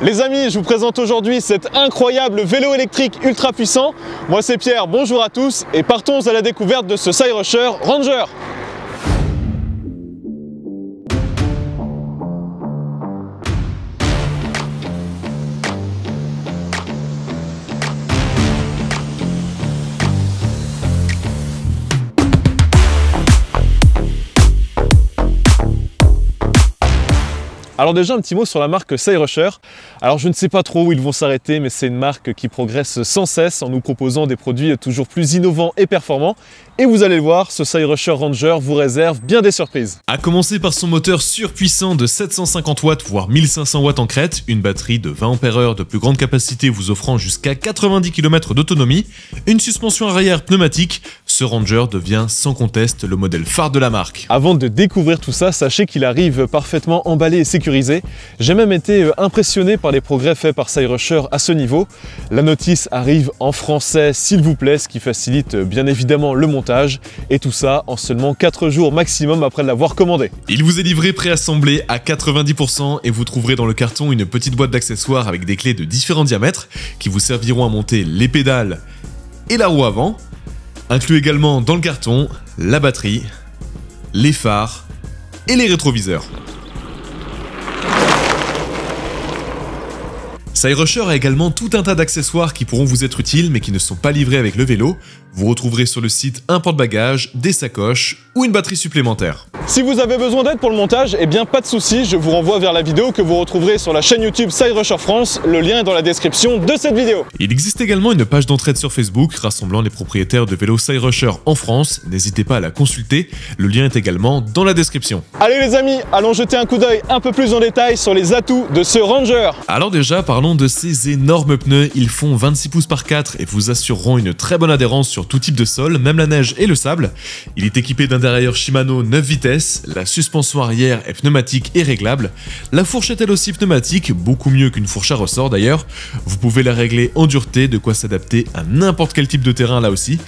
Les amis, je vous présente aujourd'hui cet incroyable vélo électrique ultra puissant. Moi c'est Pierre, bonjour à tous et partons à la découverte de ce Cyrusher Ranger. Alors déjà un petit mot sur la marque Cyrusher. Alors je ne sais pas trop où ils vont s'arrêter, mais c'est une marque qui progresse sans cesse en nous proposant des produits toujours plus innovants et performants. Et vous allez le voir, ce Cyrusher Ranger vous réserve bien des surprises. A commencer par son moteur surpuissant de 750 watts voire 1500 watts en crête, une batterie de 20 Ah de plus grande capacité vous offrant jusqu'à 90 km d'autonomie, une suspension arrière pneumatique, ce Ranger devient sans conteste le modèle phare de la marque. Avant de découvrir tout ça, sachez qu'il arrive parfaitement emballé et sécurisé. J'ai même été impressionné par les progrès faits par Cyrusher à ce niveau. La notice arrive en français s'il vous plaît, ce qui facilite bien évidemment le montage, et tout ça en seulement 4 jours maximum après l'avoir commandé. Il vous est livré préassemblé à 90% et vous trouverez dans le carton une petite boîte d'accessoires avec des clés de différents diamètres qui vous serviront à monter les pédales et la roue avant. Inclus également dans le carton la batterie, les phares et les rétroviseurs. Cyrusher a également tout un tas d'accessoires qui pourront vous être utiles mais qui ne sont pas livrés avec le vélo. Vous retrouverez sur le site un porte-bagages, des sacoches ou une batterie supplémentaire. Si vous avez besoin d'aide pour le montage, eh bien pas de souci, je vous renvoie vers la vidéo que vous retrouverez sur la chaîne YouTube Cyrusher France, le lien est dans la description de cette vidéo. Il existe également une page d'entraide sur Facebook rassemblant les propriétaires de vélos Cyrusher en France, n'hésitez pas à la consulter, le lien est également dans la description. Allez les amis, allons jeter un coup d'œil un peu plus en détail sur les atouts de ce Ranger. Alors déjà, parlons de ces énormes pneus, ils font 26 pouces par 4 et vous assureront une très bonne adhérence sur tout type de sol, même la neige et le sable. Il est équipé d'un dérailleur Shimano 9 vitesses, la suspension arrière est pneumatique et réglable, la fourche est elle aussi pneumatique, beaucoup mieux qu'une fourche à ressort d'ailleurs. Vous pouvez la régler en dureté, de quoi s'adapter à n'importe quel type de terrain là aussi.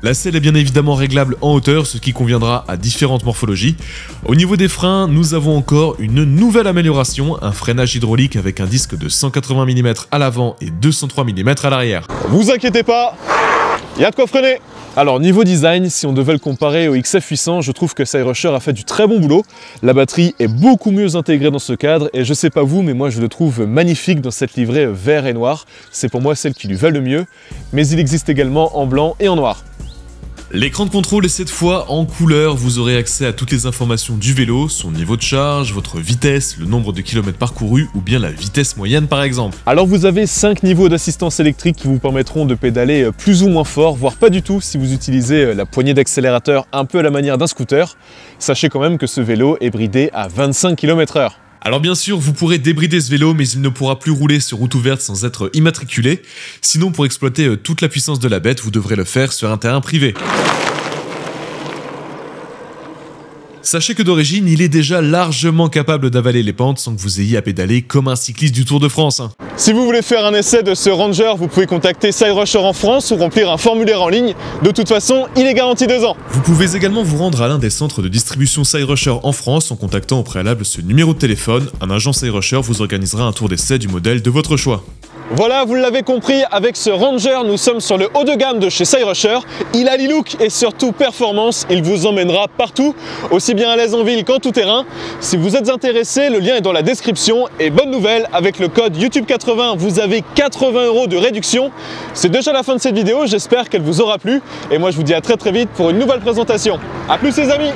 La selle est bien évidemment réglable en hauteur, ce qui conviendra à différentes morphologies. Au niveau des freins, nous avons encore une nouvelle amélioration, un freinage hydraulique avec un disque de 180 mm à l'avant et 203 mm à l'arrière. Vous inquiétez pas, il y a de quoi freiner. Alors niveau design, si on devait le comparer au XF800, je trouve que Cyrusher a fait du très bon boulot. La batterie est beaucoup mieux intégrée dans ce cadre et je sais pas vous, mais moi je le trouve magnifique dans cette livrée vert et noir. C'est pour moi celle qui lui va le mieux, mais il existe également en blanc et en noir. L'écran de contrôle est cette fois en couleur, vous aurez accès à toutes les informations du vélo, son niveau de charge, votre vitesse, le nombre de kilomètres parcourus ou bien la vitesse moyenne par exemple. Alors vous avez 5 niveaux d'assistance électrique qui vous permettront de pédaler plus ou moins fort, voire pas du tout si vous utilisez la poignée d'accélérateur un peu à la manière d'un scooter. Sachez quand même que ce vélo est bridé à 25 km/h. Alors bien sûr, vous pourrez débrider ce vélo, mais il ne pourra plus rouler sur route ouverte sans être immatriculé. Sinon, pour exploiter toute la puissance de la bête, vous devrez le faire sur un terrain privé. Sachez que d'origine, il est déjà largement capable d'avaler les pentes sans que vous ayez à pédaler comme un cycliste du Tour de France. Si vous voulez faire un essai de ce Ranger, vous pouvez contacter Cyrusher en France ou remplir un formulaire en ligne. De toute façon, il est garanti 2 ans. Vous pouvez également vous rendre à l'un des centres de distribution Cyrusher en France en contactant au préalable ce numéro de téléphone. Un agent Cyrusher vous organisera un tour d'essai du modèle de votre choix. Voilà, vous l'avez compris, avec ce Ranger, nous sommes sur le haut de gamme de chez Cyrusher. Il a l'e-look et surtout performance, il vous emmènera partout, aussi bien à l'aise en ville qu'en tout terrain. Si vous êtes intéressé, le lien est dans la description. Et bonne nouvelle, avec le code YouTube80, vous avez 80 € de réduction. C'est déjà la fin de cette vidéo, j'espère qu'elle vous aura plu. Et moi je vous dis à très vite pour une nouvelle présentation. A plus les amis!